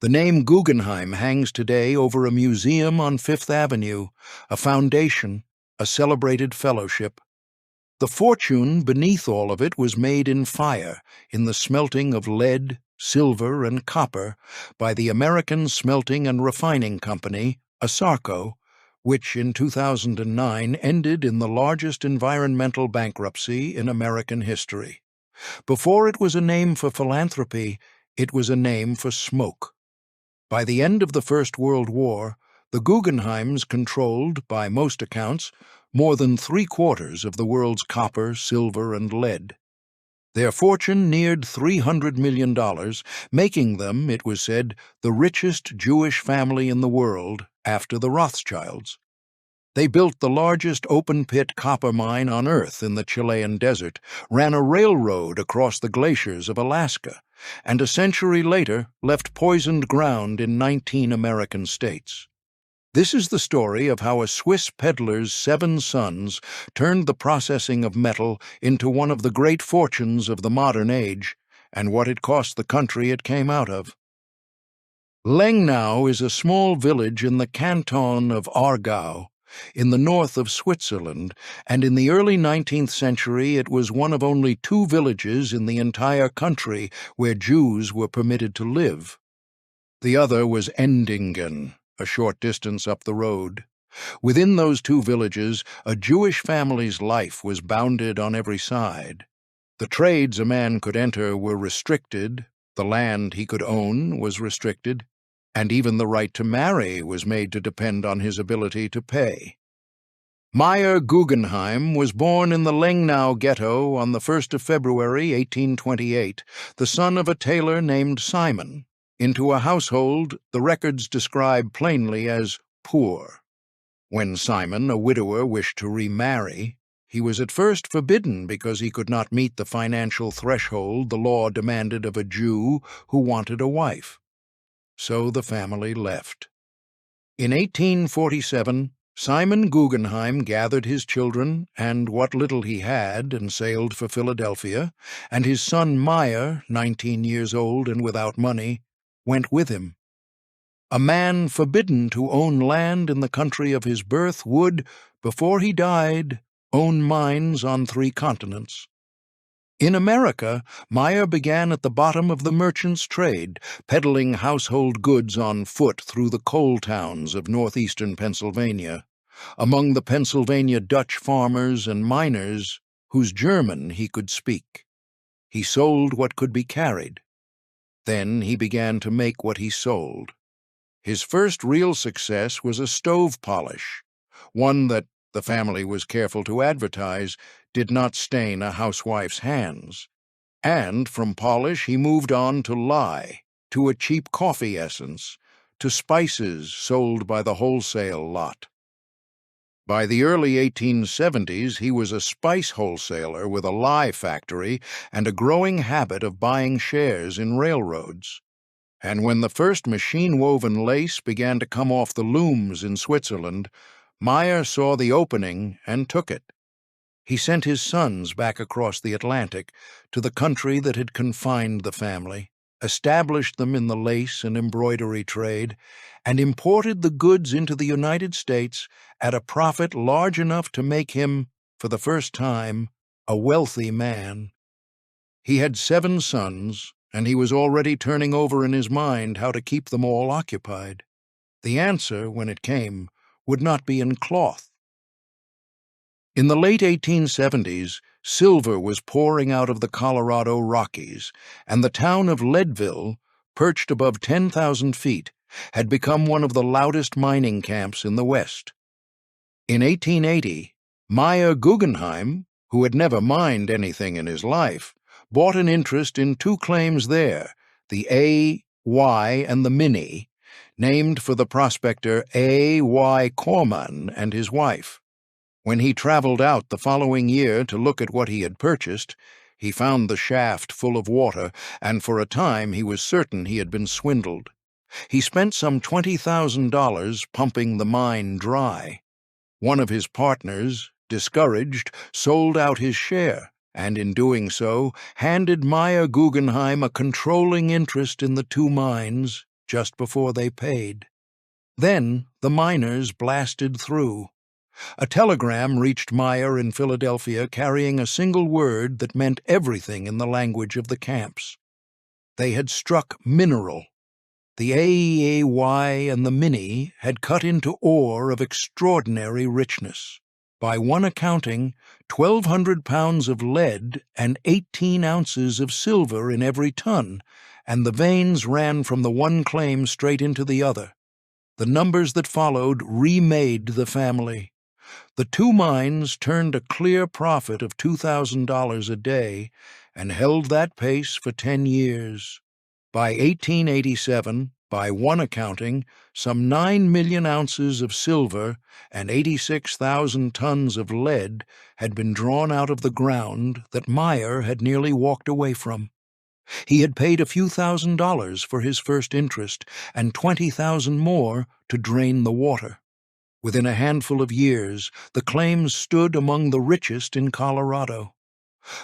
The name Guggenheim hangs today over a museum on Fifth Avenue, a foundation, a celebrated fellowship. The fortune beneath all of it was made in fire, in the smelting of lead, silver, and copper by the American Smelting and Refining Company, ASARCO, which in 2009 ended in the largest environmental bankruptcy in American history. Before it was a name for philanthropy, it was a name for smoke. By the end of the First World War, the Guggenheims controlled, by most accounts, more than 3/4 of the world's copper, silver, and lead. Their fortune neared $300 million, making them, it was said, the richest Jewish family in the world after the Rothschilds. They built the largest open-pit copper mine on Earth in the Chilean desert, ran a railroad across the glaciers of Alaska, and a century later left poisoned ground in 19 American states. This is the story of how a Swiss peddler's 7 sons turned the processing of metal into one of the great fortunes of the modern age, and what it cost the country it came out of. Lengnau is a small village in the canton of Aargau, in the north of Switzerland, and in the early 19th century it was one of only 2 villages in the entire country where Jews were permitted to live. The other was Endingen, a short distance up the road. Within those 2 villages, a Jewish family's life was bounded on every side. The trades a man could enter were restricted, the land he could own was restricted, and even the right to marry was made to depend on his ability to pay. Meyer Guggenheim was born in the Lengnau ghetto on the 1st of February, 1828, the son of a tailor named Simon, into a household the records describe plainly as poor. When Simon, a widower, wished to remarry, he was at first forbidden because he could not meet the financial threshold the law demanded of a Jew who wanted a wife. So the family left. In 1847, Simon Guggenheim gathered his children and what little he had and sailed for Philadelphia, and his son Meyer, 19 years old and without money, went with him. A man forbidden to own land in the country of his birth would, before he died, own mines on 3 continents. In America, Meyer began at the bottom of the merchant's trade, peddling household goods on foot through the coal towns of northeastern Pennsylvania, among the Pennsylvania Dutch farmers and miners whose German he could speak. He sold what could be carried. Then he began to make what he sold. His first real success was a stove polish, one that, the family was careful to advertise, did not stain a housewife's hands. And from polish he moved on to lye, to a cheap coffee essence, to spices sold by the wholesale lot. By the early 1870s, he was a spice wholesaler with a lye factory and a growing habit of buying shares in railroads. And when the first machine-woven lace began to come off the looms in Switzerland, Meyer saw the opening and took it. He sent his sons back across the Atlantic to the country that had confined the family, established them in the lace and embroidery trade, and imported the goods into the United States at a profit large enough to make him, for the first time, a wealthy man. He had 7 sons, and he was already turning over in his mind how to keep them all occupied. The answer, when it came, would not be in cloth. In the late 1870s, silver was pouring out of the Colorado Rockies, and the town of Leadville, perched above 10,000 feet, had become one of the loudest mining camps in the West. In 1880, Meyer Guggenheim, who had never mined anything in his life, bought an interest in 2 claims there, the A, Y, and the Mini, named for the prospector A. Y. Corman and his wife. When he traveled out the following year to look at what he had purchased, he found the shaft full of water, and for a time he was certain he had been swindled. He spent some $20,000 pumping the mine dry. One of his partners, discouraged, sold out his share, and in doing so handed Meyer Guggenheim a controlling interest in the 2 mines, just before they paid. Then the miners blasted through. A telegram reached Meyer in Philadelphia carrying a single word that meant everything in the language of the camps. They had struck mineral. The AEAY and the Mini had cut into ore of extraordinary richness. By one accounting, 1,200 pounds of lead and 18 ounces of silver in every ton, and the veins ran from the one claim straight into the other. The numbers that followed remade the family. The two mines turned a clear profit of $2,000 a day and held that pace for 10 years. By 1887, by one accounting, some 9 million ounces of silver and 86,000 tons of lead had been drawn out of the ground that Meyer had nearly walked away from. He had paid a few $1,000s for his first interest and 20,000 more to drain the water. Within a handful of years, the claims stood among the richest in Colorado.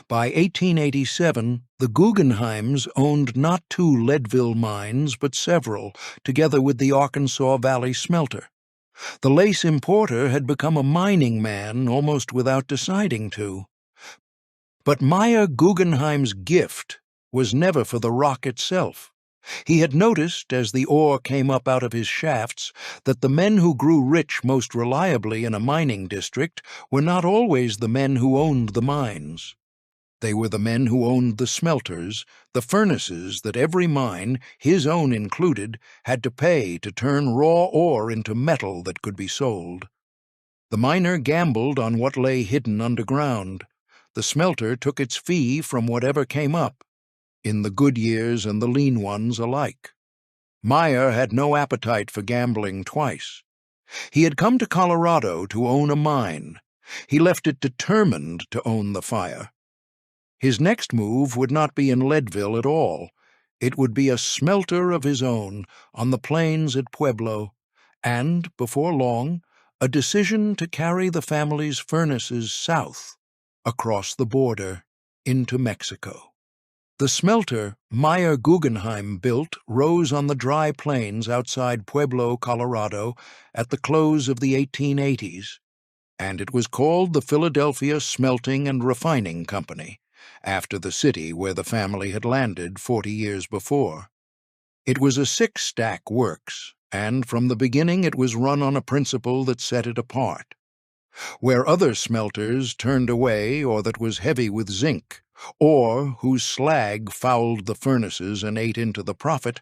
By 1887, the Guggenheims owned not two Leadville mines, but several, together with the Arkansas Valley smelter. The lace importer had become a mining man almost without deciding to. But Meyer Guggenheim's gift was never for the rock itself. He had noticed, as the ore came up out of his shafts, that the men who grew rich most reliably in a mining district were not always the men who owned the mines. They were the men who owned the smelters, the furnaces that every mine, his own included, had to pay to turn raw ore into metal that could be sold. The miner gambled on what lay hidden underground. The smelter took its fee from whatever came up, in the good years and the lean ones alike. Meyer had no appetite for gambling twice. He had come to Colorado to own a mine. He left it determined to own the fire. His next move would not be in Leadville at all. It would be a smelter of his own on the plains at Pueblo, and, before long, a decision to carry the family's furnaces south, across the border, into Mexico. The smelter Meyer Guggenheim built rose on the dry plains outside Pueblo, Colorado, at the close of the 1880s, and it was called the Philadelphia Smelting and Refining Company, after the city where the family had landed 40 years before. It was a 6-stack works, and from the beginning it was run on a principle that set it apart. Where other smelters turned away or that was heavy with zinc, or whose slag fouled the furnaces and ate into the profit,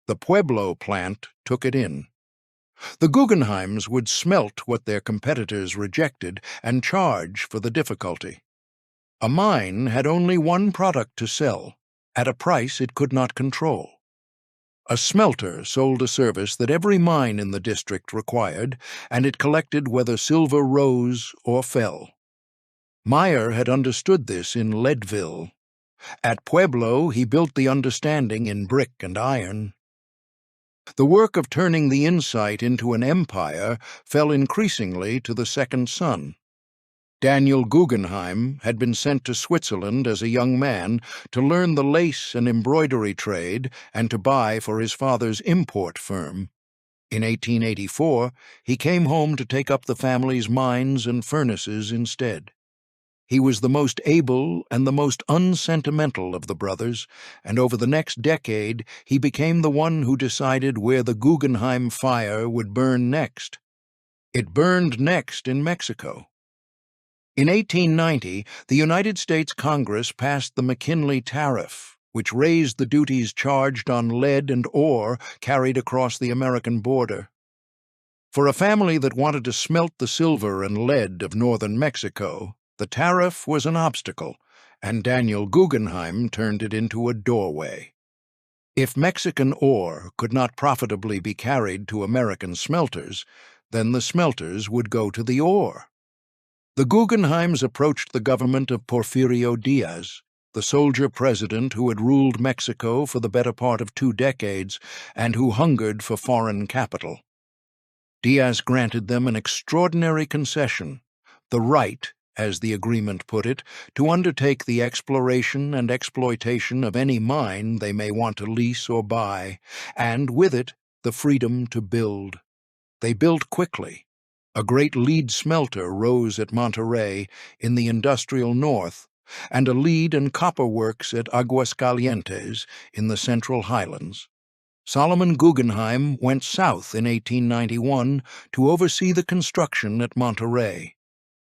the Pueblo plant took it in. The Guggenheims would smelt what their competitors rejected and charge for the difficulty. A mine had only one product to sell, at a price it could not control. A smelter sold a service that every mine in the district required, and it collected whether silver rose or fell. Meyer had understood this in Leadville. At Pueblo, he built the understanding in brick and iron. The work of turning the insight into an empire fell increasingly to the second son. Daniel Guggenheim had been sent to Switzerland as a young man to learn the lace and embroidery trade and to buy for his father's import firm. In 1884, he came home to take up the family's mines and furnaces instead. He was the most able and the most unsentimental of the brothers, and over the next decade he became the one who decided where the Guggenheim fire would burn next. It burned next in Mexico. In 1890, the United States Congress passed the McKinley Tariff, which raised the duties charged on lead and ore carried across the American border. For a family that wanted to smelt the silver and lead of northern Mexico, the tariff was an obstacle, and Daniel Guggenheim turned it into a doorway. If Mexican ore could not profitably be carried to American smelters, then the smelters would go to the ore. The Guggenheims approached the government of Porfirio Diaz, the soldier president who had ruled Mexico for the better part of 2 decades and who hungered for foreign capital. Diaz granted them an extraordinary concession, the right, as the agreement put it, to undertake the exploration and exploitation of any mine they may want to lease or buy, and with it, the freedom to build. They built quickly. A great lead smelter rose at Monterey in the industrial north, and a lead and copper works at Aguascalientes in the Central Highlands. Solomon Guggenheim went south in 1891 to oversee the construction at Monterey.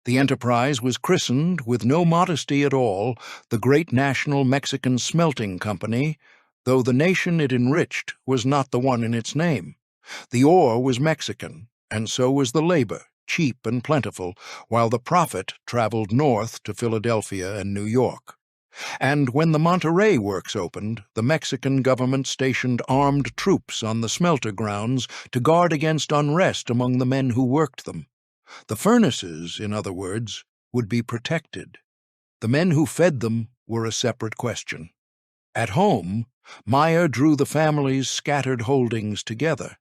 The enterprise was christened, with no modesty at all, the Great National Mexican Smelting Company, though the nation it enriched was not the one in its name. The ore was Mexican, and so was the labor, cheap and plentiful, while the profit traveled north to Philadelphia and New York. And when the Monterey works opened, the Mexican government stationed armed troops on the smelter grounds to guard against unrest among the men who worked them. The furnaces, in other words, would be protected. The men who fed them were a separate question. At home, Meyer drew the family's scattered holdings together.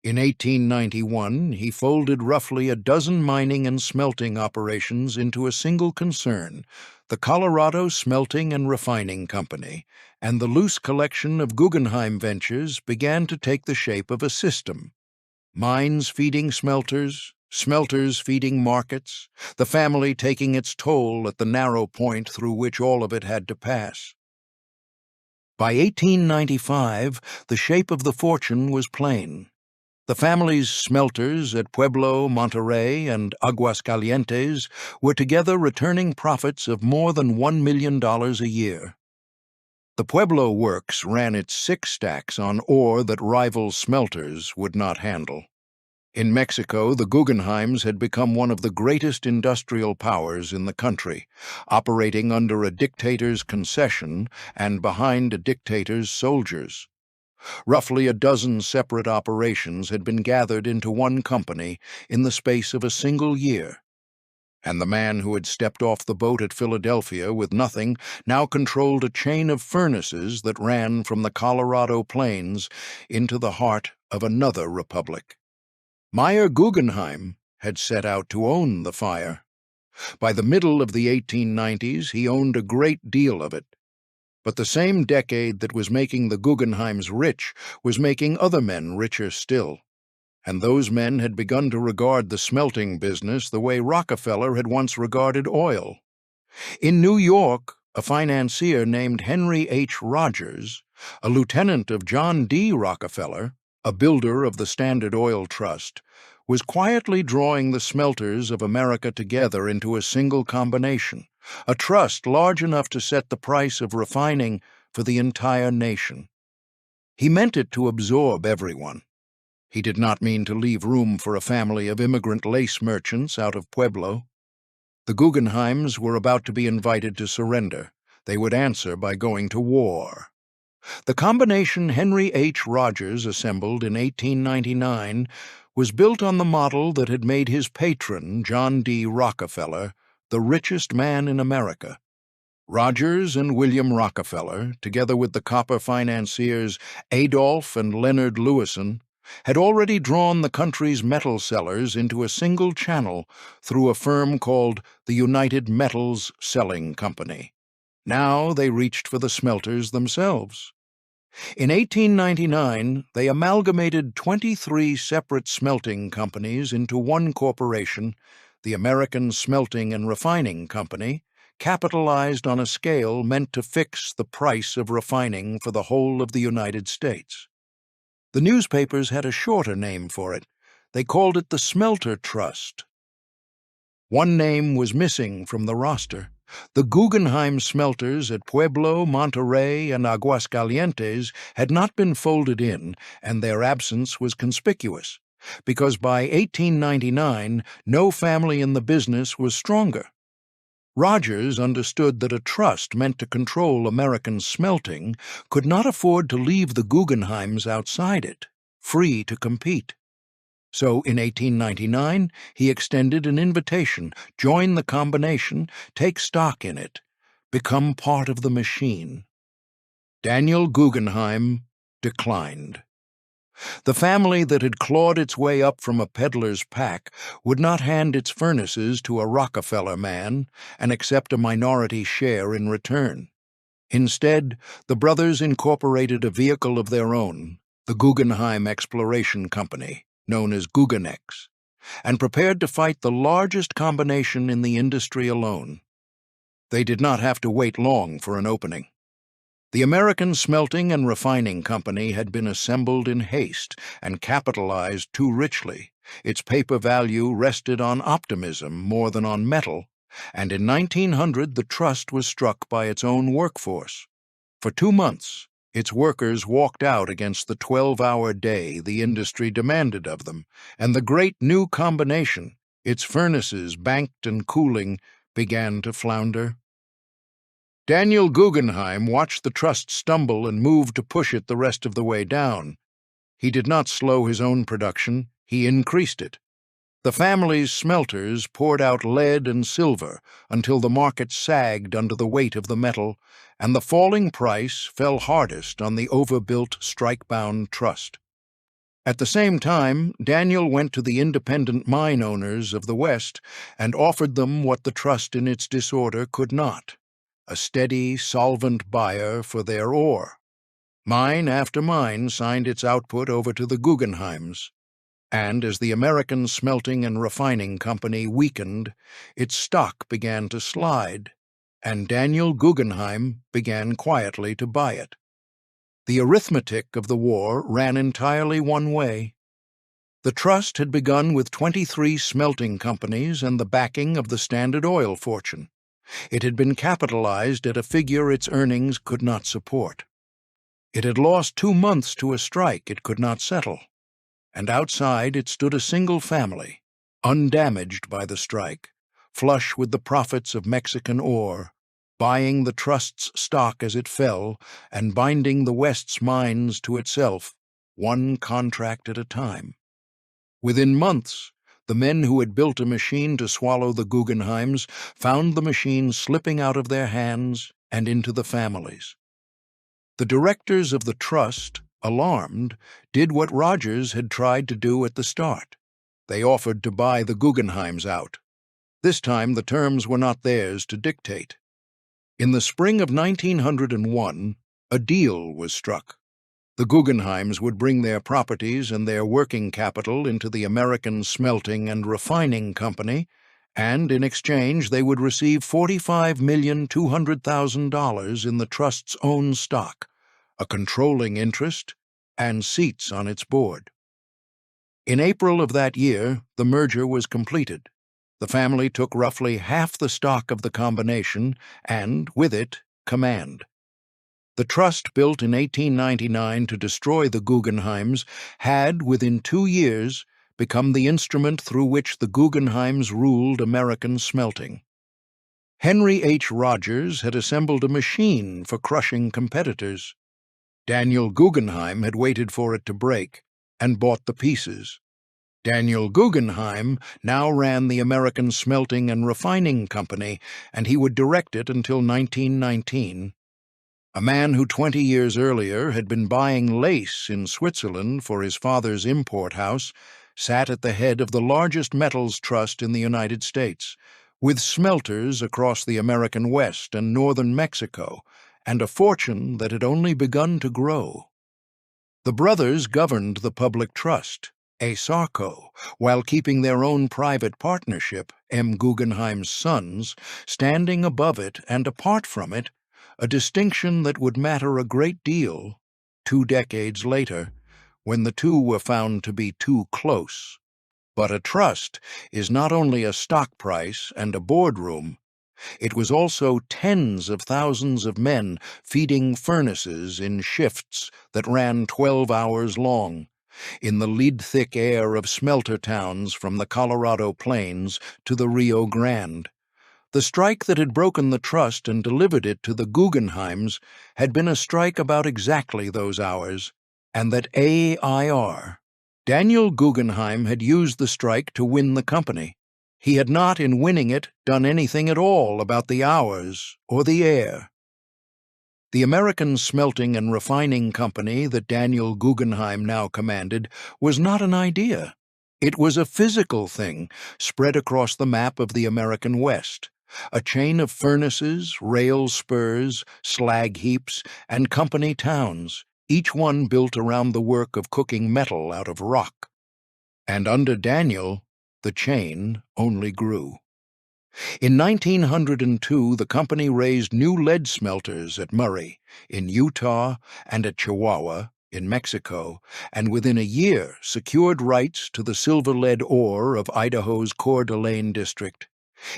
In 1891, he folded roughly a dozen mining and smelting operations into a single concern, the Colorado Smelting and Refining Company, and the loose collection of Guggenheim ventures began to take the shape of a system. Mines feeding smelters, smelters feeding markets, the family taking its toll at the narrow point through which all of it had to pass. By 1895, the shape of the fortune was plain. The family's smelters at Pueblo, Monterey, and Aguascalientes were together returning profits of more than $1 million a year. The Pueblo works ran its 6 stacks on ore that rival smelters would not handle. In Mexico, the Guggenheims had become one of the greatest industrial powers in the country, operating under a dictator's concession and behind a dictator's soldiers. Roughly a dozen separate operations had been gathered into one company in the space of a single year, and the man who had stepped off the boat at Philadelphia with nothing now controlled a chain of furnaces that ran from the Colorado plains into the heart of another republic. Meyer Guggenheim had set out to own the fire. By the middle of the 1890s, he owned a great deal of it. But the same decade that was making the Guggenheims rich was making other men richer still, and those men had begun to regard the smelting business the way Rockefeller had once regarded oil. In New York, a financier named Henry H. Rogers, a lieutenant of John D. Rockefeller, a builder of the Standard Oil Trust, was quietly drawing the smelters of America together into a single combination, a trust large enough to set the price of refining for the entire nation. He meant it to absorb everyone. He did not mean to leave room for a family of immigrant lace merchants out of Pueblo. The Guggenheims were about to be invited to surrender. They would answer by going to war. The combination Henry H. Rogers assembled in 1899 was built on the model that had made his patron, John D. Rockefeller, the richest man in America. Rogers and William Rockefeller, together with the copper financiers Adolph and Leonard Lewison, had already drawn the country's metal sellers into a single channel through a firm called the United Metals Selling Company. Now they reached for the smelters themselves. In 1899, they amalgamated 23 separate smelting companies into one corporation, the American Smelting and Refining Company, capitalized on a scale meant to fix the price of refining for the whole of the United States. The newspapers had a shorter name for it. They called it the Smelter Trust. One name was missing from the roster. The Guggenheim smelters at Pueblo, Monterey, and Aguascalientes had not been folded in, and their absence was conspicuous, because by 1899 no family in the business was stronger. Rogers understood that a trust meant to control American smelting could not afford to leave the Guggenheims outside it, free to compete. So in 1899, he extended an invitation: join the combination, take stock in it, become part of the machine. Daniel Guggenheim declined. The family that had clawed its way up from a peddler's pack would not hand its furnaces to a Rockefeller man and accept a minority share in return. Instead, the brothers incorporated a vehicle of their own, the Guggenheim Exploration Company, known as Guggenex, and prepared to fight the largest combination in the industry alone. They did not have to wait long for an opening. The American Smelting and Refining Company had been assembled in haste and capitalized too richly. Its paper value rested on optimism more than on metal, and in 1900 the trust was struck by its own workforce. For 2 months, its workers walked out against the 12-hour day the industry demanded of them, and the great new combination, its furnaces banked and cooling, began to flounder. Daniel Guggenheim watched the trust stumble and moved to push it the rest of the way down. He did not slow his own production, he increased it. The family's smelters poured out lead and silver until the market sagged under the weight of the metal, and the falling price fell hardest on the overbuilt, strike-bound trust. At the same time, Daniel went to the independent mine owners of the West and offered them what the trust in its disorder could not: a steady, solvent buyer for their ore. Mine after mine signed its output over to the Guggenheims, and as the American Smelting and Refining Company weakened, its stock began to slide, and Daniel Guggenheim began quietly to buy it. The arithmetic of the war ran entirely one way. The trust had begun with 23 smelting companies and the backing of the Standard Oil fortune. It had been capitalized at a figure its earnings could not support. It had lost 2 months to a strike it could not settle, and outside it stood a single family, undamaged by the strike, flush with the profits of Mexican ore, buying the trust's stock as it fell and binding the West's mines to itself, one contract at a time. Within months, the men who had built a machine to swallow the Guggenheims found the machine slipping out of their hands and into the families. The directors of the trust, alarmed, did what Rogers had tried to do at the start. They offered to buy the Guggenheims out. This time the terms were not theirs to dictate. In the spring of 1901, a deal was struck. The Guggenheims would bring their properties and their working capital into the American Smelting and Refining Company, and in exchange they would receive $45,200,000 in the trust's own stock, a controlling interest, and seats on its board. In April of that year, the merger was completed. The family took roughly half the stock of the combination and, with it, command. The trust, built in 1899 to destroy the Guggenheims, had, within 2 years, become the instrument through which the Guggenheims ruled American smelting. Henry H. Rogers had assembled a machine for crushing competitors. Daniel Guggenheim had waited for it to break and bought the pieces. Daniel Guggenheim now ran the American Smelting and Refining Company, and he would direct it until 1919. A man who 20 years earlier had been buying lace in Switzerland for his father's import house sat at the head of the largest metals trust in the United States, with smelters across the American West and northern Mexico, and a fortune that had only begun to grow. The brothers governed the public trust, ASARCO, while keeping their own private partnership, M. Guggenheim's Sons, standing above it and apart from it, a distinction that would matter a great deal 2 decades later, when the two were found to be too close. But a trust is not only a stock price and a boardroom. It was also tens of thousands of men feeding furnaces in shifts that ran 12 hours long, in the lead-thick air of smelter towns from the Colorado plains to the Rio Grande. The strike that had broken the trust and delivered it to the Guggenheims had been a strike about exactly those hours, and that AIR, Daniel Guggenheim, had used the strike to win the company. He had not, in winning it, done anything at all about the hours or the air. The American Smelting and Refining Company that Daniel Guggenheim now commanded was not an idea. It was a physical thing spread across the map of the American West, a chain of furnaces, rail spurs, slag heaps, and company towns, each one built around the work of cooking metal out of rock. And under Daniel, the chain only grew. In 1902, the company raised new lead smelters at Murray, in Utah, and at Chihuahua, in Mexico, and within a year secured rights to the silver-lead ore of Idaho's Coeur d'Alene district.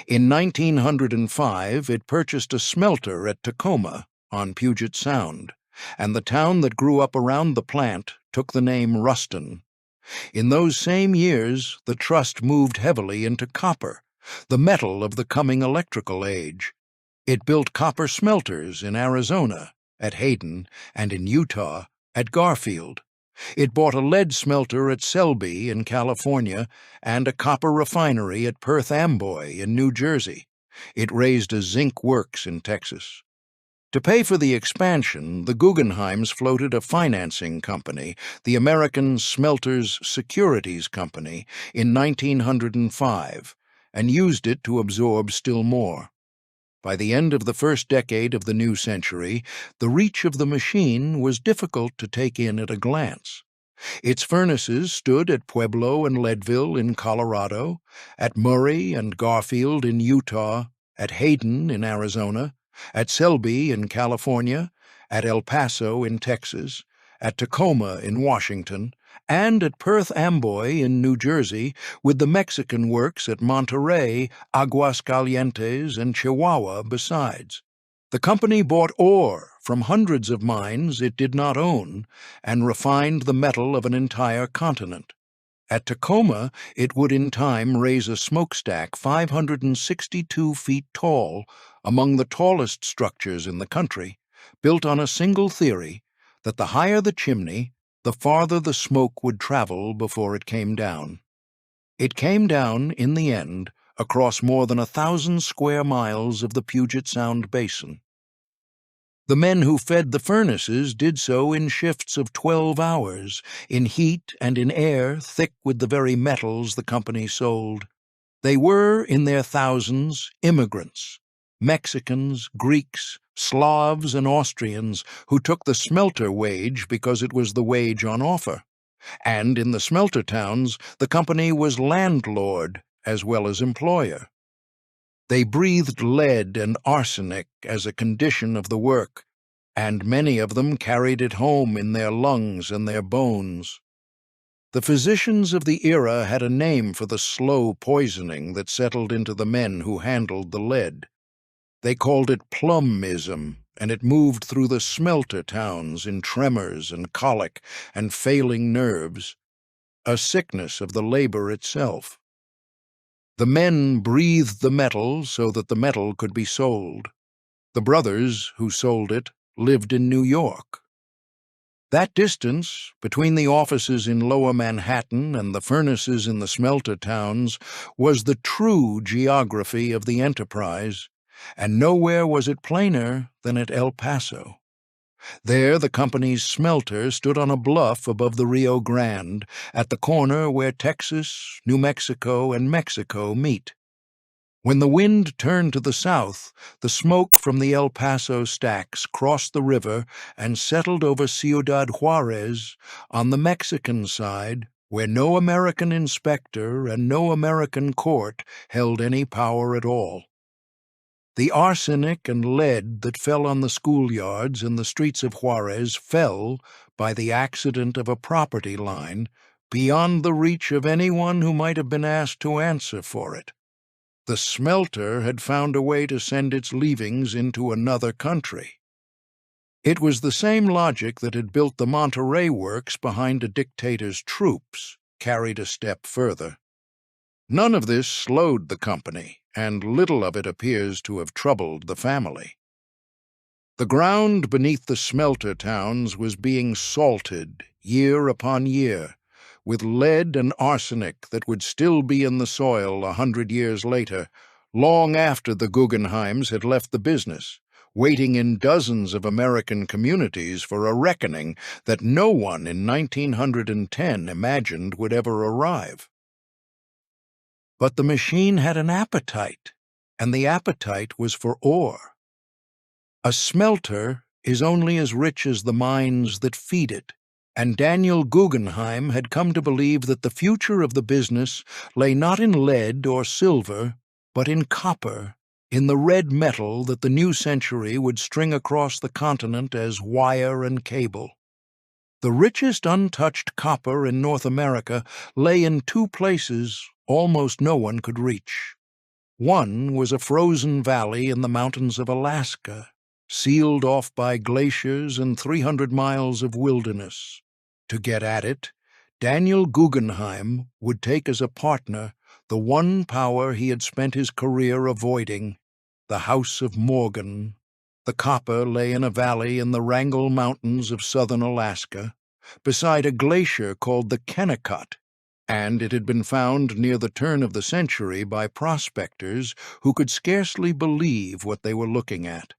In 1905, it purchased a smelter at Tacoma, on Puget Sound, and the town that grew up around the plant took the name Ruston. In those same years, the trust moved heavily into copper, the metal of the coming electrical age. It built copper smelters in Arizona, at Hayden, and in Utah, at Garfield. It bought a lead smelter at Selby in California and a copper refinery at Perth Amboy in New Jersey. It raised a zinc works in Texas. To pay for the expansion, the Guggenheims floated a financing company, the American Smelters Securities Company, in 1905, and used it to absorb still more. By the end of the first decade of the new century, the reach of the machine was difficult to take in at a glance. Its furnaces stood at Pueblo and Leadville in Colorado, at Murray and Garfield in Utah, at Hayden in Arizona, at Selby in California, at El Paso in Texas, at Tacoma in Washington, and at Perth Amboy in New Jersey, with the Mexican works at Monterrey, Aguascalientes, and Chihuahua besides. The company bought ore from hundreds of mines it did not own and refined the metal of an entire continent. At Tacoma, it would in time raise a smokestack 562 feet tall, among the tallest structures in the country, built on a single theory that the higher the chimney, the farther the smoke would travel before it came down. It came down, in the end, across more than 1,000 square miles of the Puget Sound Basin. The men who fed the furnaces did so in shifts of 12 hours, in heat and in air thick with the very metals the company sold. They were, in their thousands, immigrants, Mexicans, Greeks, Slavs, and Austrians who took the smelter wage because it was the wage on offer. And in the smelter towns, the company was landlord as well as employer. They breathed lead and arsenic as a condition of the work, and many of them carried it home in their lungs and their bones. The physicians of the era had a name for the slow poisoning that settled into the men who handled the lead. They called it plumism, and it moved through the smelter towns in tremors and colic and failing nerves, a sickness of the labor itself. The men breathed the metal so that the metal could be sold. The brothers who sold it lived in New York. That distance, between the offices in Lower Manhattan and the furnaces in the smelter towns, was the true geography of the enterprise, and nowhere was it plainer than at El Paso. There the company's smelter stood on a bluff above the Rio Grande, at the corner where Texas, New Mexico, and Mexico meet. When the wind turned to the south, the smoke from the El Paso stacks crossed the river and settled over Ciudad Juarez on the Mexican side, where no American inspector and no American court held any power at all. The arsenic and lead that fell on the schoolyards and the streets of Juarez fell, by the accident of a property line, beyond the reach of anyone who might have been asked to answer for it. The smelter had found a way to send its leavings into another country. It was the same logic that had built the Monterrey works behind a dictator's troops, carried a step further. None of this slowed the company, and little of it appears to have troubled the family. The ground beneath the smelter towns was being salted year upon year, with lead and arsenic that would still be in the soil 100 years later, long after the Guggenheims had left the business, waiting in dozens of American communities for a reckoning that no one in 1910 imagined would ever arrive. But the machine had an appetite, and the appetite was for ore. A smelter is only as rich as the mines that feed it, and Daniel Guggenheim had come to believe that the future of the business lay not in lead or silver, but in copper, in the red metal that the new century would string across the continent as wire and cable. The richest untouched copper in North America lay in two places almost no one could reach. One was a frozen valley in the mountains of Alaska, sealed off by glaciers and 300 miles of wilderness. To get at it, Daniel Guggenheim would take as a partner the one power he had spent his career avoiding, the House of Morgan. The copper lay in a valley in the Wrangell Mountains of southern Alaska, beside a glacier called the Kennecott, and it had been found near the turn of the century by prospectors who could scarcely believe what they were looking at.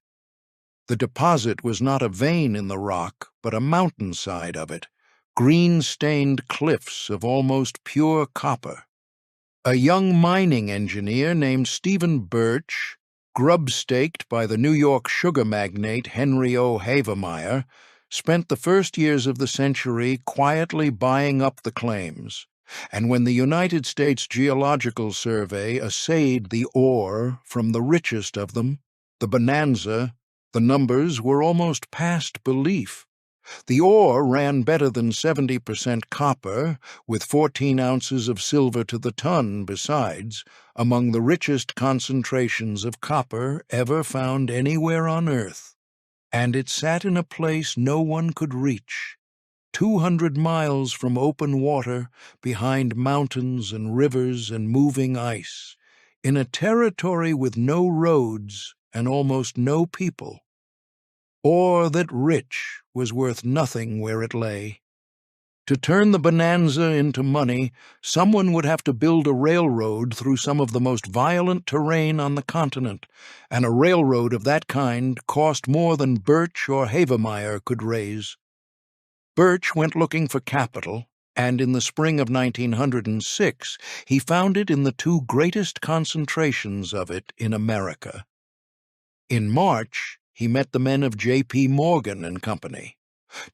The deposit was not a vein in the rock, but a mountainside of it, green-stained cliffs of almost pure copper. A young mining engineer named Stephen Birch, grub-staked by the New York sugar magnate Henry O. Havemeyer, spent the first years of the century quietly buying up the claims, and when the United States Geological Survey assayed the ore from the richest of them, the Bonanza, the numbers were almost past belief. The ore ran better than 70% copper, with 14 ounces of silver to the ton besides, among the richest concentrations of copper ever found anywhere on Earth. And it sat in a place no one could reach, 200 miles from open water, behind mountains and rivers and moving ice, in a territory with no roads and almost no people. Ore that rich was worth nothing where it lay. To turn the bonanza into money, someone would have to build a railroad through some of the most violent terrain on the continent, and a railroad of that kind cost more than Birch or Havemeyer could raise. Birch went looking for capital, and in the spring of 1906 he found it in the two greatest concentrations of it in America. In March, he met the men of J.P. Morgan and Company.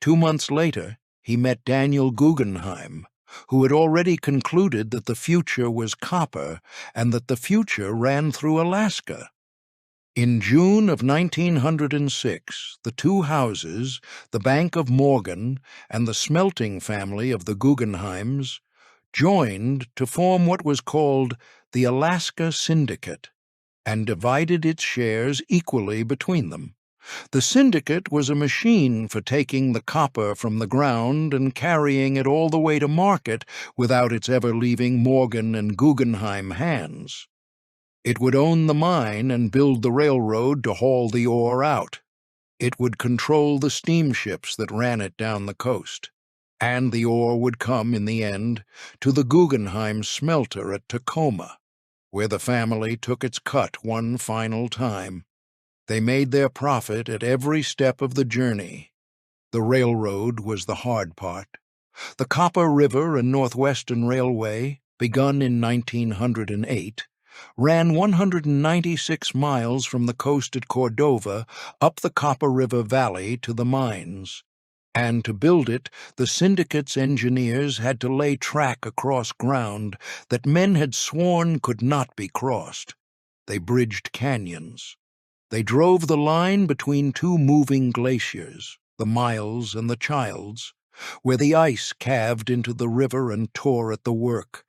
2 months later, he met Daniel Guggenheim, who had already concluded that the future was copper and that the future ran through Alaska. In June of 1906, the two houses, the Bank of Morgan and the Smelting family of the Guggenheims, joined to form what was called the Alaska Syndicate, and divided its shares equally between them. The syndicate was a machine for taking the copper from the ground and carrying it all the way to market without its ever leaving Morgan and Guggenheim hands. It would own the mine and build the railroad to haul the ore out. It would control the steamships that ran it down the coast. And the ore would come, in the end, to the Guggenheim smelter at Tacoma, where the family took its cut one final time. They made their profit at every step of the journey. The railroad was the hard part. The Copper River and Northwestern Railway, begun in 1908, ran 196 miles from the coast at Cordova up the Copper River Valley to the mines. And to build it, the syndicate's engineers had to lay track across ground that men had sworn could not be crossed. They bridged canyons. They drove the line between two moving glaciers, the Miles and the Childs, where the ice calved into the river and tore at the work.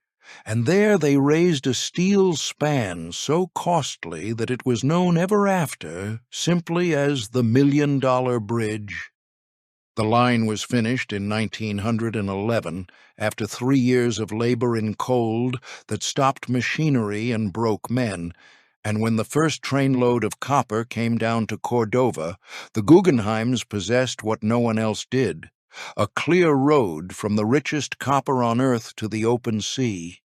And there they raised a steel span so costly that it was known ever after simply as the $1 Million Bridge. The line was finished in 1911 after 3 years of labor in cold that stopped machinery and broke men, and when the first trainload of copper came down to Cordova, the Guggenheims possessed what no one else did: a clear road from the richest copper on earth to the open sea.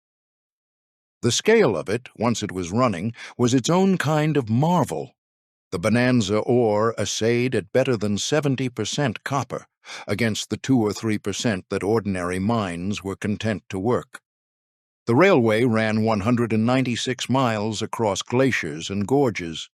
The scale of it, once it was running, was its own kind of marvel. The bonanza ore assayed at better than 70% copper, against the 2 or 3% that ordinary mines were content to work. The railway ran 196 miles across glaciers and gorges.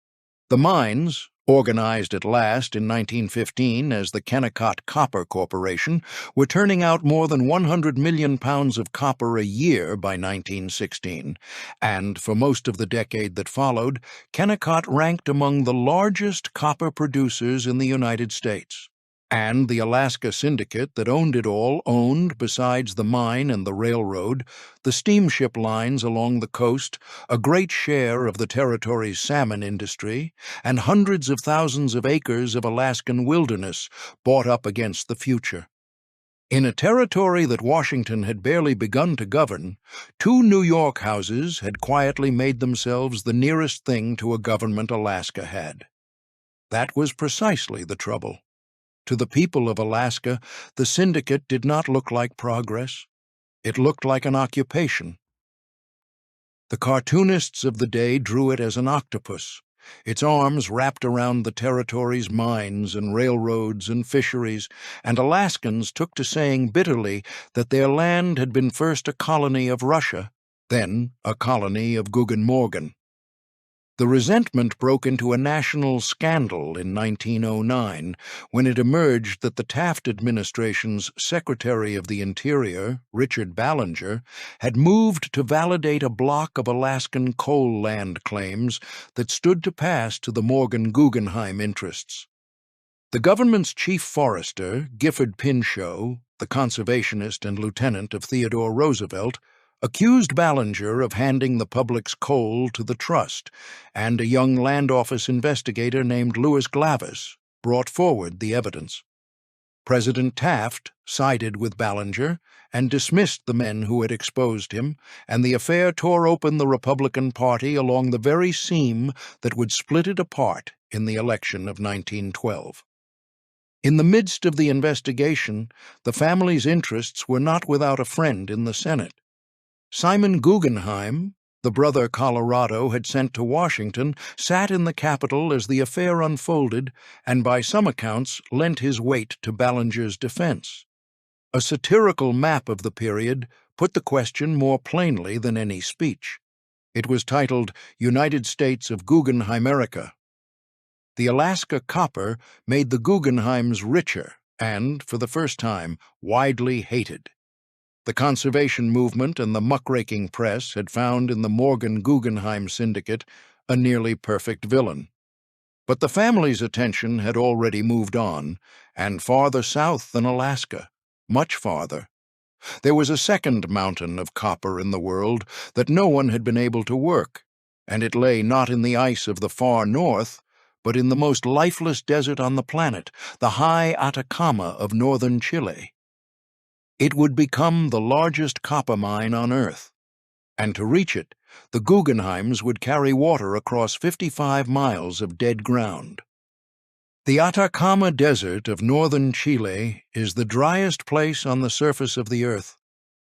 The mines, organized at last in 1915 as the Kennecott Copper Corporation, were turning out more than 100 million pounds of copper a year by 1916, and for most of the decade that followed, Kennecott ranked among the largest copper producers in the United States. And the Alaska Syndicate that owned it all owned, besides the mine and the railroad, the steamship lines along the coast, a great share of the territory's salmon industry, and hundreds of thousands of acres of Alaskan wilderness bought up against the future. In a territory that Washington had barely begun to govern, 2 New York houses had quietly made themselves the nearest thing to a government Alaska had. That was precisely the trouble. To the people of Alaska, the syndicate did not look like progress. It looked like an occupation. The cartoonists of the day drew it as an octopus, its arms wrapped around the territory's mines and railroads and fisheries, and Alaskans took to saying bitterly that their land had been first a colony of Russia, then a colony of Guggenheim. The resentment broke into a national scandal in 1909 when it emerged that the Taft administration's Secretary of the Interior, Richard Ballinger, had moved to validate a block of Alaskan coal land claims that stood to pass to the Morgan Guggenheim interests. The government's chief forester, Gifford Pinchot, the conservationist and lieutenant of Theodore Roosevelt, accused Ballinger of handing the public's coal to the trust, and a young land office investigator named Louis Glavis brought forward the evidence. President Taft sided with Ballinger and dismissed the men who had exposed him, and the affair tore open the Republican Party along the very seam that would split it apart in the election of 1912. In the midst of the investigation, the family's interests were not without a friend in the Senate. Simon Guggenheim, the brother Colorado had sent to Washington, sat in the Capitol as the affair unfolded and by some accounts lent his weight to Ballinger's defense. A satirical map of the period put the question more plainly than any speech. It was titled United States of Guggenheimerica. The Alaska copper made the Guggenheims richer and, for the first time, widely hated. The conservation movement and the muckraking press had found in the Morgan Guggenheim syndicate a nearly perfect villain. But the family's attention had already moved on, and farther south than Alaska, much farther. There was a second mountain of copper in the world that no one had been able to work, and it lay not in the ice of the far north, but in the most lifeless desert on the planet, the high Atacama of northern Chile. It would become the largest copper mine on Earth, and to reach it, the Guggenheims would carry water across 55 miles of dead ground. The Atacama Desert of northern Chile is the driest place on the surface of the Earth.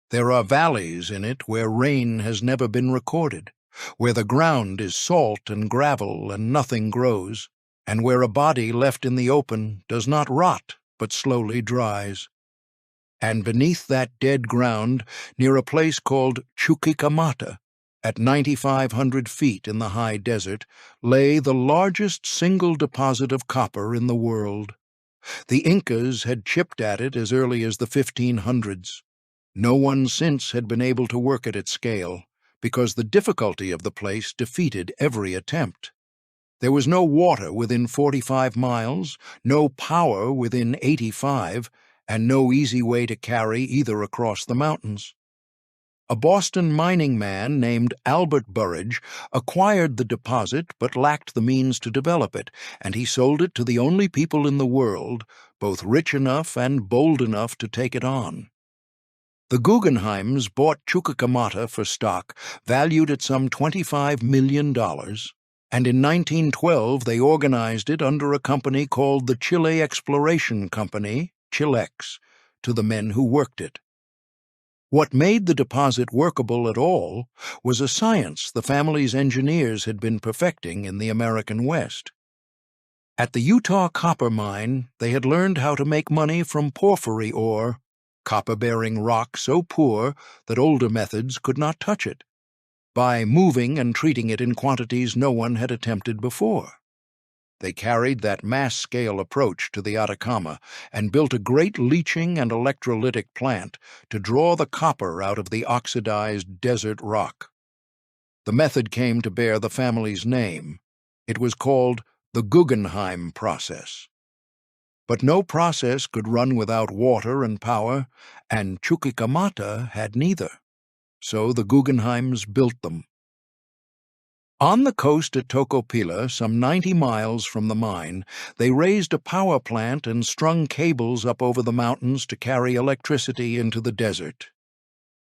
There are valleys in it where rain has never been recorded, where the ground is salt and gravel and nothing grows, and where a body left in the open does not rot but slowly dries. And beneath that dead ground, near a place called Chuquicamata, at 9,500 feet in the high desert, lay the largest single deposit of copper in the world. The Incas had chipped at it as early as the 1500s. No one since had been able to work at its scale, because the difficulty of the place defeated every attempt. There was no water within 45 miles, no power within 85, and no easy way to carry either across the mountains. A Boston mining man named Albert Burridge acquired the deposit but lacked the means to develop it, and he sold it to the only people in the world, both rich enough and bold enough to take it on. The Guggenheims bought Chuquicamata for stock, valued at some $25 million, and in 1912 they organized it under a company called the Chile Exploration Company, Chilex, to the men who worked it. What made the deposit workable at all was a science the family's engineers had been perfecting in the American West. At the Utah copper mine, they had learned how to make money from porphyry ore, copper-bearing rock so poor that older methods could not touch it, by moving and treating it in quantities no one had attempted before. They carried that mass-scale approach to the Atacama and built a great leaching and electrolytic plant to draw the copper out of the oxidized desert rock. The method came to bear the family's name. It was called the Guggenheim process. But no process could run without water and power, and Chuquicamata had neither. So the Guggenheims built them. On the coast at Tocopilla, some 90 miles from the mine, they raised a power plant and strung cables up over the mountains to carry electricity into the desert.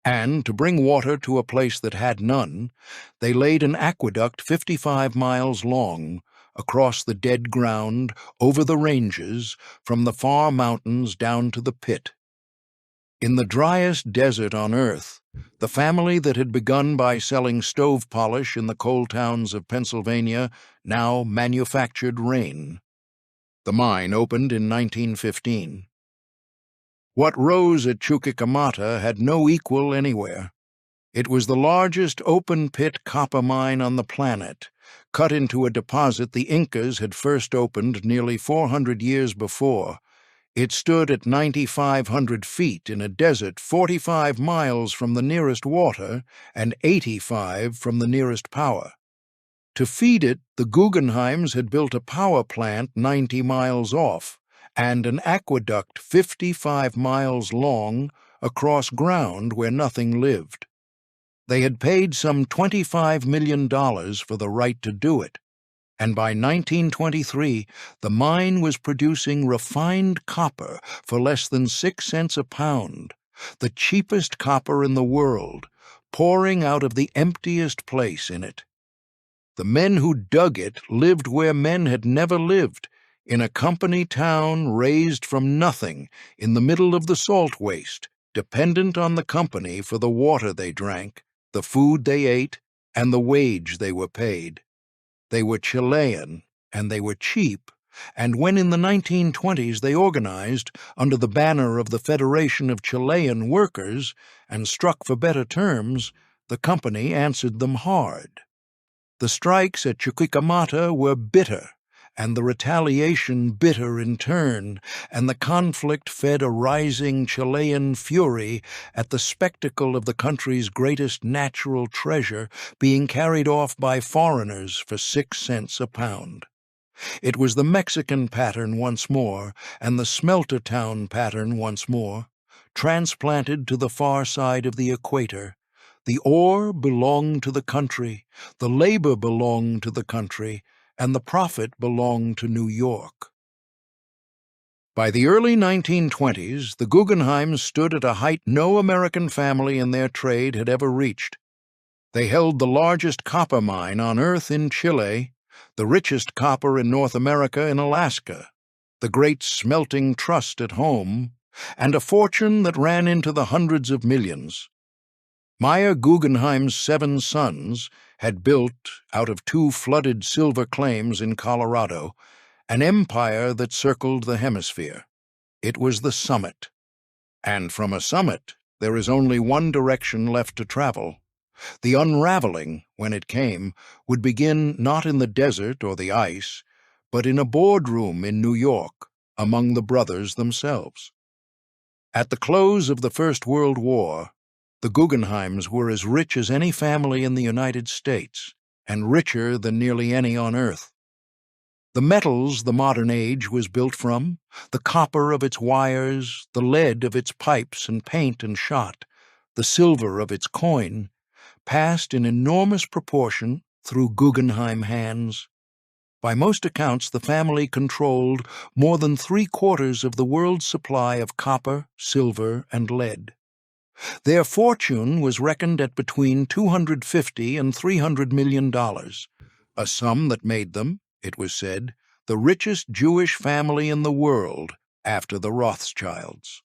And, to bring water to a place that had none, they laid an aqueduct 55 miles long, across the dead ground, over the ranges, from the far mountains down to the pit. In the driest desert on earth, the family that had begun by selling stove polish in the coal towns of Pennsylvania now manufactured rain. The mine opened in 1915. What rose at Chuquicamata had no equal anywhere. It was the largest open-pit copper mine on the planet, cut into a deposit the Incas had first opened nearly 400 years before. It stood at 9,500 feet in a desert 45 miles from the nearest water and 85 from the nearest power. To feed it, the Guggenheims had built a power plant 90 miles off and an aqueduct 55 miles long across ground where nothing lived. They had paid some $25 million for the right to do it, and by 1923 the mine was producing refined copper for less than 6 cents a pound, the cheapest copper in the world, pouring out of the emptiest place in it. The men who dug it lived where men had never lived, in a company town raised from nothing in the middle of the salt waste, dependent on the company for the water they drank, the food they ate, and the wage they were paid. They were Chilean, and they were cheap, and when in the 1920s they organized under the banner of the Federation of Chilean Workers and struck for better terms, the company answered them hard. The strikes at Chuquicamata were bitter, and the retaliation bitter in turn, and the conflict fed a rising Chilean fury at the spectacle of the country's greatest natural treasure being carried off by foreigners for 6 cents a pound. It was the Mexican pattern once more, and the smelter town pattern once more, transplanted to the far side of the equator. The ore belonged to the country, the labor belonged to the country, and the profit belonged to New York. By the early 1920s, the Guggenheims stood at a height no American family in their trade had ever reached. They held the largest copper mine on Earth in Chile, the richest copper in North America in Alaska, the great smelting trust at home, and a fortune that ran into the hundreds of millions. Meyer Guggenheim's 7 sons had built, out of 2 flooded silver claims in Colorado, an empire that circled the hemisphere. It was the summit. And from a summit, there is only one direction left to travel. The unraveling, when it came, would begin not in the desert or the ice, but in a boardroom in New York, among the brothers themselves. At the close of the First World War, the Guggenheims were as rich as any family in the United States, and richer than nearly any on Earth. The metals the modern age was built from, the copper of its wires, the lead of its pipes and paint and shot, the silver of its coin, passed in enormous proportion through Guggenheim hands. By most accounts, the family controlled more than 3/4 of the world's supply of copper, silver, and lead. Their fortune was reckoned at between $250 and $300 million, a sum that made them, it was said, the richest Jewish family in the world after the Rothschilds.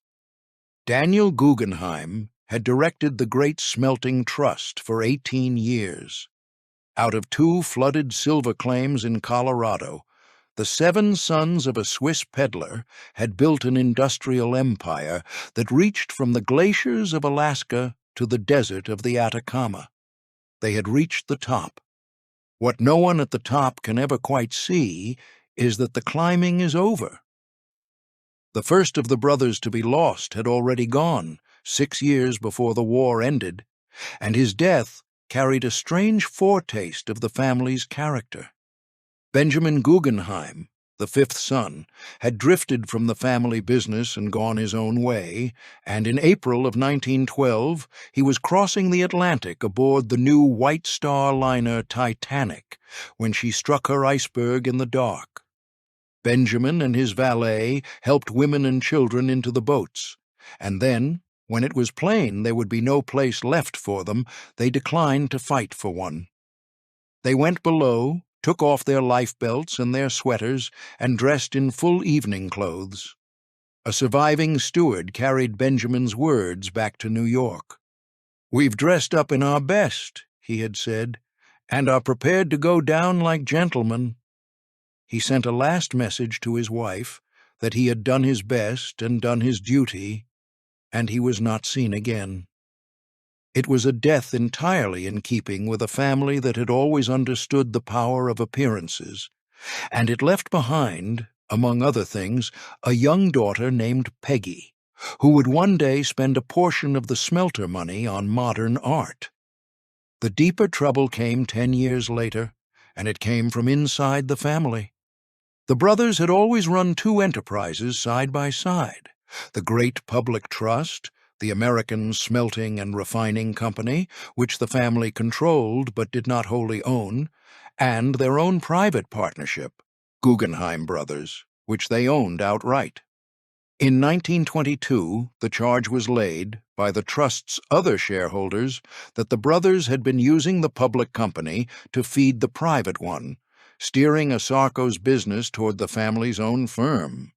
Daniel Guggenheim had directed the Great Smelting Trust for 18 years. Out of 2 flooded silver claims in Colorado, The 7 sons of a Swiss peddler had built an industrial empire that reached from the glaciers of Alaska to the desert of the Atacama. They had reached the top. What no one at the top can ever quite see is that the climbing is over. The first of the brothers to be lost had already gone, 6 years before the war ended, and his death carried a strange foretaste of the family's character. Benjamin Guggenheim, the 5th son, had drifted from the family business and gone his own way, and in April of 1912 he was crossing the Atlantic aboard the new White Star liner Titanic when she struck her iceberg in the dark. Benjamin and his valet helped women and children into the boats, and then, when it was plain there would be no place left for them, they declined to fight for one. They went below, took off their lifebelts and their sweaters, and dressed in full evening clothes. A surviving steward carried Benjamin's words back to New York. "We've dressed up in our best," he had said, "and are prepared to go down like gentlemen." He sent a last message to his wife that he had done his best and done his duty, and he was not seen again. It was a death entirely in keeping with a family that had always understood the power of appearances, and it left behind, among other things, a young daughter named Peggy, who would one day spend a portion of the smelter money on modern art. The deeper trouble came 10 years later, and it came from inside the family. The brothers had always run 2 enterprises side by side: the Great Public Trust, the American Smelting and Refining Company, which the family controlled but did not wholly own, and their own private partnership, Guggenheim Brothers, which they owned outright. In 1922, the charge was laid, by the trust's other shareholders, that the brothers had been using the public company to feed the private one, steering ASARCO's business toward the family's own firm.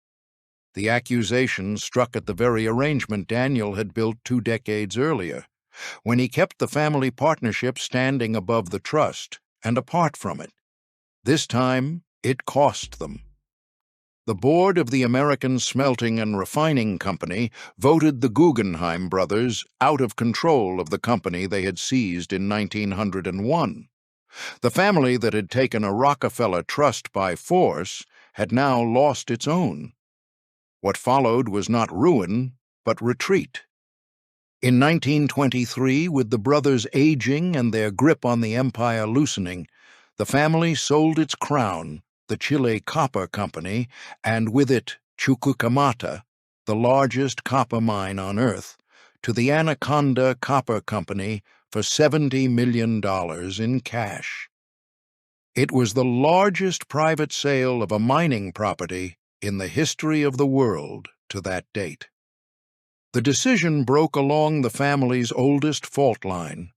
The accusation struck at the very arrangement Daniel had built 2 decades earlier, when he kept the family partnership standing above the trust and apart from it. This time, it cost them. The board of the American Smelting and Refining Company voted the Guggenheim brothers out of control of the company they had seized in 1901. The family that had taken a Rockefeller trust by force had now lost its own. What followed was not ruin, but retreat. In 1923, with the brothers aging and their grip on the empire loosening, the family sold its crown, the Chile Copper Company, and with it Chuquicamata, the largest copper mine on Earth, to the Anaconda Copper Company for $70 million in cash. It was the largest private sale of a mining property in the history of the world to that date. The decision broke along the family's oldest fault line.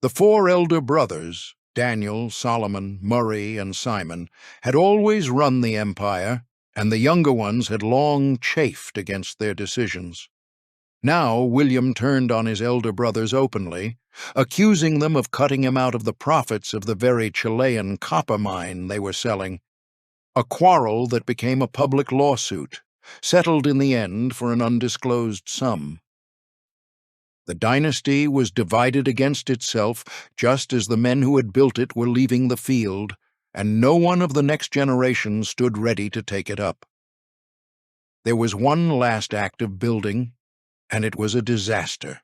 The 4 elder brothers, Daniel, Solomon, Murray, and Simon, had always run the empire, and the younger ones had long chafed against their decisions. Now William turned on his elder brothers openly, accusing them of cutting him out of the profits of the very Chilean copper mine they were selling. A quarrel that became a public lawsuit, settled in the end for an undisclosed sum. The dynasty was divided against itself just as the men who had built it were leaving the field, and no one of the next generation stood ready to take it up. There was one last act of building, and it was a disaster.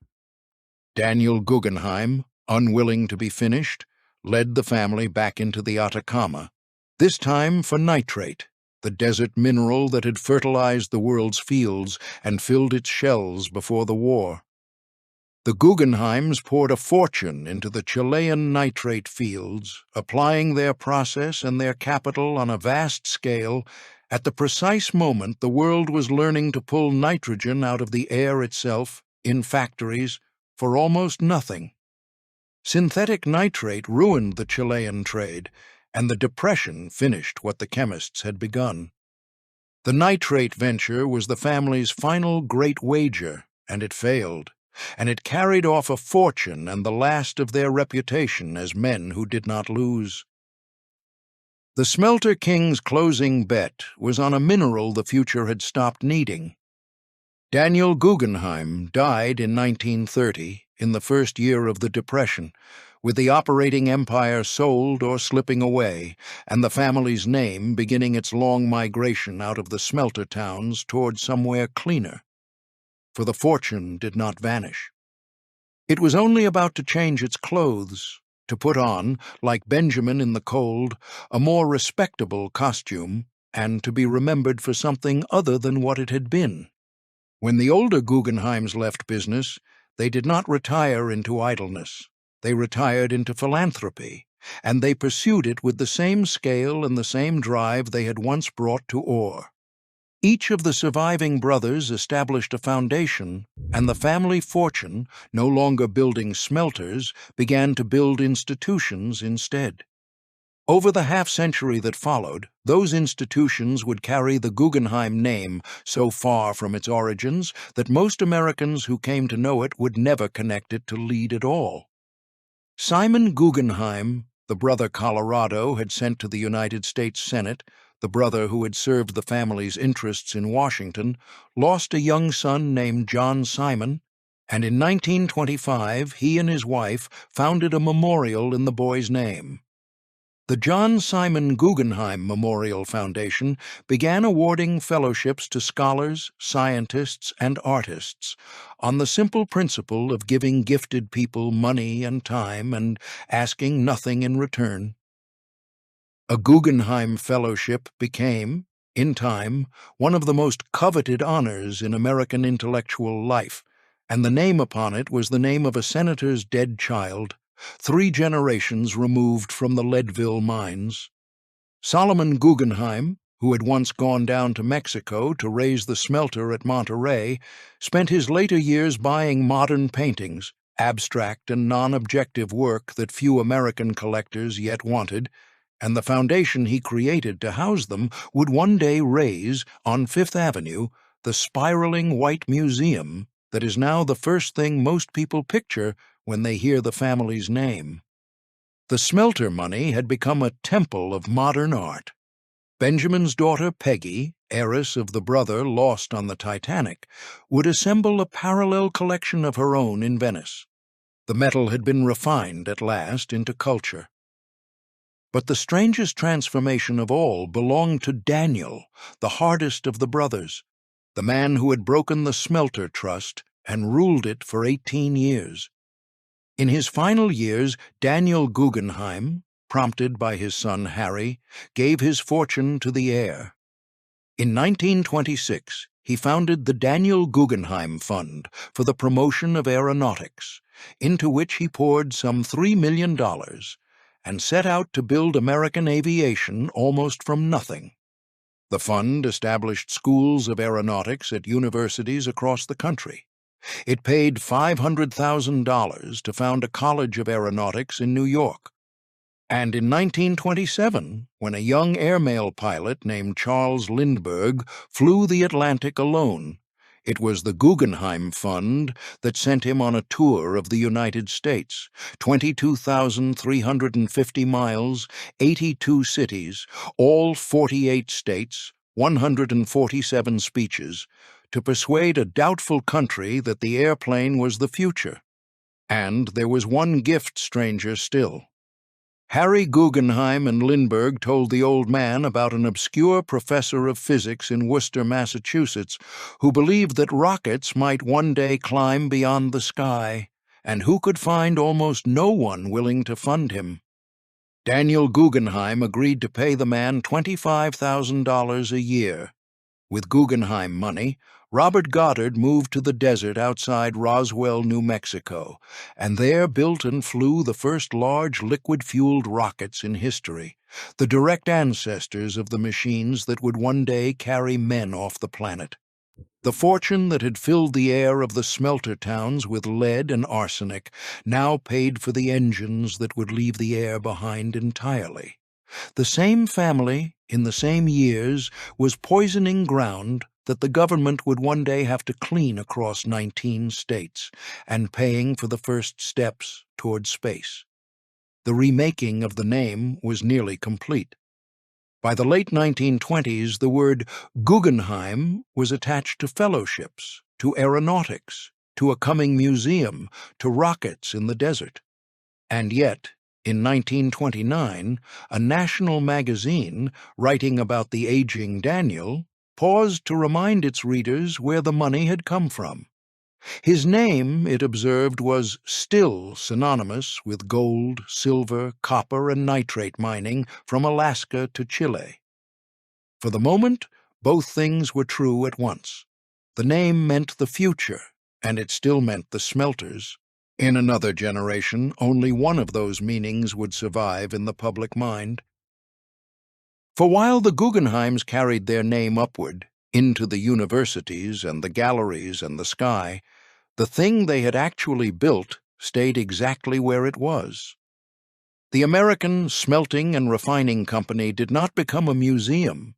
Daniel Guggenheim, unwilling to be finished, led the family back into the Atacama, this time for nitrate, the desert mineral that had fertilized the world's fields and filled its shells before the war. The Guggenheims poured a fortune into the Chilean nitrate fields, applying their process and their capital on a vast scale at the precise moment the world was learning to pull nitrogen out of the air itself, in factories, for almost nothing. Synthetic nitrate ruined the Chilean trade, and the Depression finished what the chemists had begun. The nitrate venture was the family's final great wager, and it failed, and it carried off a fortune and the last of their reputation as men who did not lose. The smelter king's closing bet was on a mineral the future had stopped needing. Daniel Guggenheim died in 1930, in the first year of the Depression, with the operating empire sold or slipping away, and the family's name beginning its long migration out of the smelter towns toward somewhere cleaner. For the fortune did not vanish. It was only about to change its clothes, to put on, like Benjamin in the cold, a more respectable costume, and to be remembered for something other than what it had been. When the older Guggenheims left business, they did not retire into idleness. They retired into philanthropy, and they pursued it with the same scale and the same drive they had once brought to ore. Each of the surviving brothers established a foundation, and the family fortune, no longer building smelters, began to build institutions instead. Over the half-century that followed, those institutions would carry the Guggenheim name so far from its origins that most Americans who came to know it would never connect it to lead at all. Simon Guggenheim, the brother Colorado had sent to the United States Senate, the brother who had served the family's interests in Washington, lost a young son named John Simon, and in 1925 he and his wife founded a memorial in the boy's name. The John Simon Guggenheim Memorial Foundation began awarding fellowships to scholars, scientists, and artists on the simple principle of giving gifted people money and time and asking nothing in return. A Guggenheim Fellowship became, in time, one of the most coveted honors in American intellectual life, and the name upon it was the name of a senator's dead child, 3 generations removed from the Leadville mines. Solomon Guggenheim, who had once gone down to Mexico to raise the smelter at Monterey, spent his later years buying modern paintings, abstract and non-objective work that few American collectors yet wanted, and the foundation he created to house them would one day raise, on Fifth Avenue, the spiraling white museum that is now the first thing most people picture when they hear the family's name. The smelter money had become a temple of modern art. Benjamin's daughter Peggy, heiress of the brother lost on the Titanic, would assemble a parallel collection of her own in Venice. The metal had been refined at last into culture. But the strangest transformation of all belonged to Daniel, the hardest of the brothers, the man who had broken the smelter trust and ruled it for 18 years. In his final years, Daniel Guggenheim, prompted by his son Harry, gave his fortune to the heir. In 1926, he founded the Daniel Guggenheim Fund for the promotion of aeronautics, into which he poured some $3 million, and set out to build American aviation almost from nothing. The fund established schools of aeronautics at universities across the country. It paid $500,000 to found a college of aeronautics in New York. And in 1927, when a young airmail pilot named Charles Lindbergh flew the Atlantic alone, it was the Guggenheim Fund that sent him on a tour of the United States, 22,350 miles, 82 cities, all 48 states, 147 speeches, to persuade a doubtful country that the airplane was the future. And there was one gift stranger still. Harry Guggenheim and Lindbergh told the old man about an obscure professor of physics in Worcester, Massachusetts, who believed that rockets might one day climb beyond the sky, and who could find almost no one willing to fund him. Daniel Guggenheim agreed to pay the man $25,000 a year. With Guggenheim money, Robert Goddard moved to the desert outside Roswell, New Mexico, and there built and flew the first large liquid-fueled rockets in history, the direct ancestors of the machines that would one day carry men off the planet. The fortune that had filled the air of the smelter towns with lead and arsenic now paid for the engines that would leave the air behind entirely. The same family, in the same years, was poisoning ground that the government would one day have to clean across 19 states, and paying for the first steps toward space. The remaking of the name was nearly complete. By the late 1920s, the word Guggenheim was attached to fellowships, to aeronautics, to a coming museum, to rockets in the desert. And yet, in 1929, a national magazine, writing about the aging Daniel, paused to remind its readers where the money had come from. His name, it observed, was still synonymous with gold, silver, copper, and nitrate mining from Alaska to Chile. For the moment, both things were true at once. The name meant the future, and it still meant the smelters. In another generation, only one of those meanings would survive in the public mind. For while the Guggenheims carried their name upward, into the universities and the galleries and the sky, the thing they had actually built stayed exactly where it was. The American Smelting and Refining Company did not become a museum.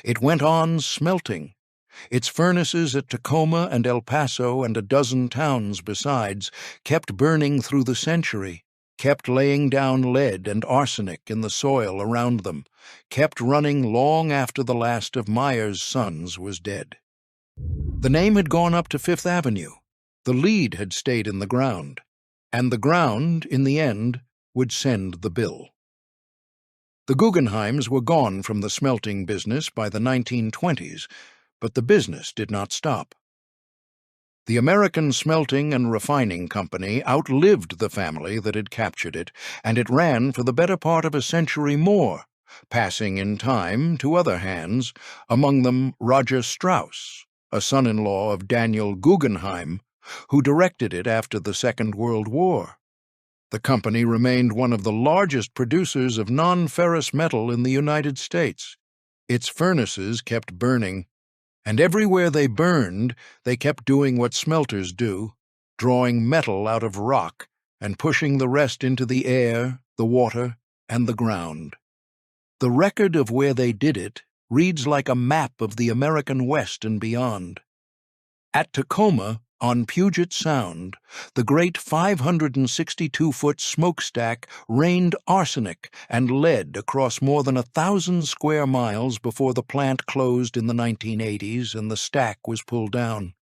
It went on smelting. Its furnaces at Tacoma and El Paso and a dozen towns besides kept burning through the century, kept laying down lead and arsenic in the soil around them, kept running long after the last of Meyer's sons was dead. The name had gone up to Fifth Avenue. The lead had stayed in the ground, and the ground, in the end, would send the bill. The Guggenheims were gone from the smelting business by the 1920s, but the business did not stop. The American Smelting and Refining Company outlived the family that had captured it, and it ran for the better part of a century more, passing in time to other hands, among them Roger Strauss, a son-in-law of Daniel Guggenheim, who directed it after the Second World War. The company remained one of the largest producers of non-ferrous metal in the United States. Its furnaces kept burning, and everywhere they burned, they kept doing what smelters do, drawing metal out of rock and pushing the rest into the air, the water, and the ground. The record of where they did it reads like a map of the American West and beyond. At Tacoma, on Puget Sound, the great 562-foot smokestack rained arsenic and lead across more than 1,000 square miles before the plant closed in the 1980s and the stack was pulled down.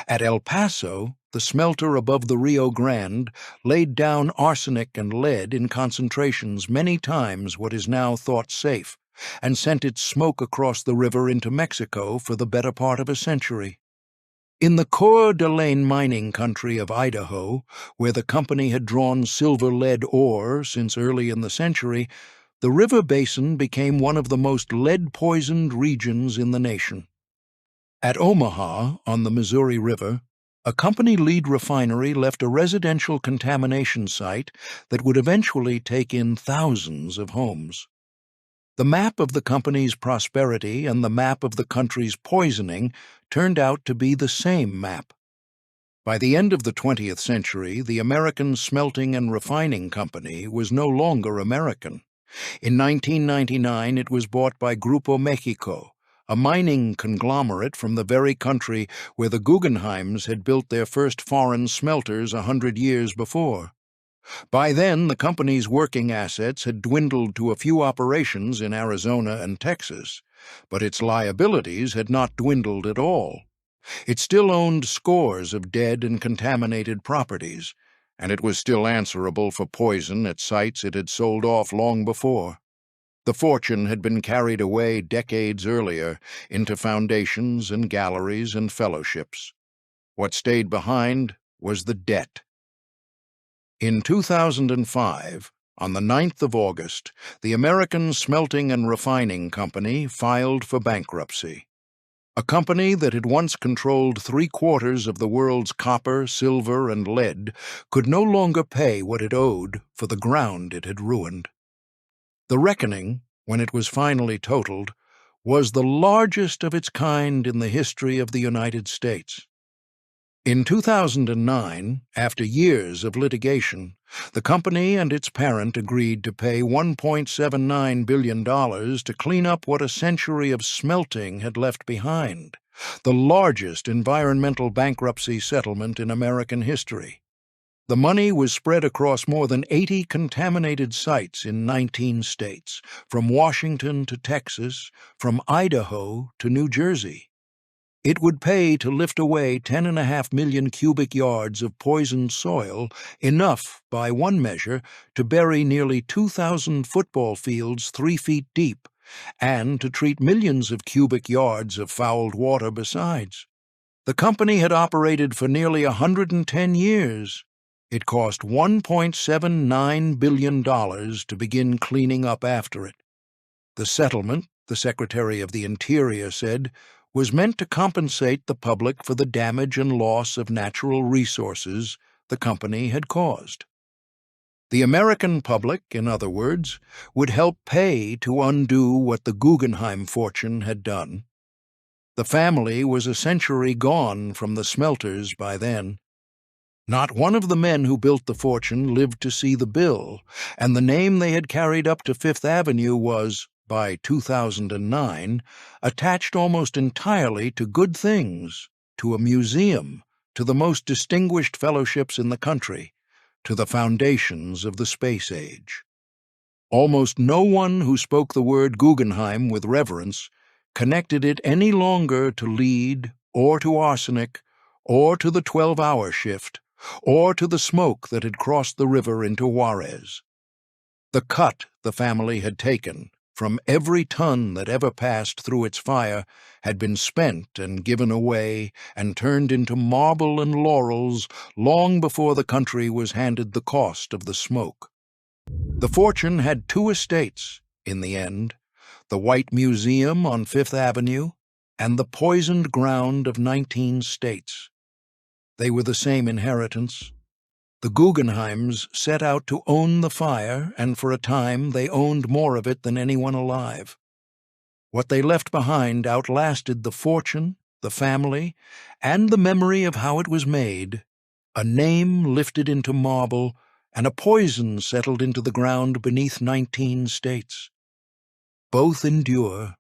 At El Paso, the smelter above the Rio Grande laid down arsenic and lead in concentrations many times what is now thought safe, and sent its smoke across the river into Mexico for the better part of a century. In the Coeur d'Alene mining country of Idaho, where the company had drawn silver-lead ore since early in the century, the river basin became one of the most lead-poisoned regions in the nation. At Omaha, on the Missouri River, a company-lead refinery left a residential contamination site that would eventually take in thousands of homes. The map of the company's prosperity and the map of the country's poisoning turned out to be the same map. By the end of the 20th century, the American Smelting and Refining Company was no longer American. In 1999, it was bought by Grupo Mexico, a mining conglomerate from the very country where the Guggenheims had built their first foreign smelters 100 years before. By then, the company's working assets had dwindled to a few operations in Arizona and Texas, but its liabilities had not dwindled at all. It still owned scores of dead and contaminated properties, and it was still answerable for poison at sites it had sold off long before. The fortune had been carried away decades earlier into foundations and galleries and fellowships. What stayed behind was the debt. In 2005, on the 9th of August, the American Smelting and Refining Company filed for bankruptcy. A company that had once controlled 3/4 of the world's copper, silver, and lead could no longer pay what it owed for the ground it had ruined. The reckoning, when it was finally totaled, was the largest of its kind in the history of the United States. In 2009, after years of litigation, the company and its parent agreed to pay $1.79 billion to clean up what a century of smelting had left behind, the largest environmental bankruptcy settlement in American history. The money was spread across more than 80 contaminated sites in 19 states, from Washington to Texas, from Idaho to New Jersey. It would pay to lift away 10.5 million cubic yards of poisoned soil, enough, by one measure, to bury nearly 2,000 football fields 3 feet deep, and to treat millions of cubic yards of fouled water besides. The company had operated for nearly 110 years. It cost $1.79 billion to begin cleaning up after it. The settlement, the Secretary of the Interior said, was meant to compensate the public for the damage and loss of natural resources the company had caused. The American public, in other words, would help pay to undo what the Guggenheim fortune had done. The family was a century gone from the smelters by then. Not one of the men who built the fortune lived to see the bill, and the name they had carried up to Fifth Avenue was, by 2009, attached almost entirely to good things, to a museum, to the most distinguished fellowships in the country, to the foundations of the space age. Almost no one who spoke the word Guggenheim with reverence connected it any longer to lead, or to arsenic, or to the 12-hour shift, or to the smoke that had crossed the river into Juarez. The cut the family had taken from every ton that ever passed through its fire had been spent and given away and turned into marble and laurels long before the country was handed the cost of the smoke. The fortune had 2 estates, in the end, the White Museum on Fifth Avenue and the poisoned ground of 19 states. They were the same inheritance. The Guggenheims set out to own the fire, and for a time they owned more of it than anyone alive. What they left behind outlasted the fortune, the family, and the memory of how it was made, a name lifted into marble, and a poison settled into the ground beneath 19 states. Both endure,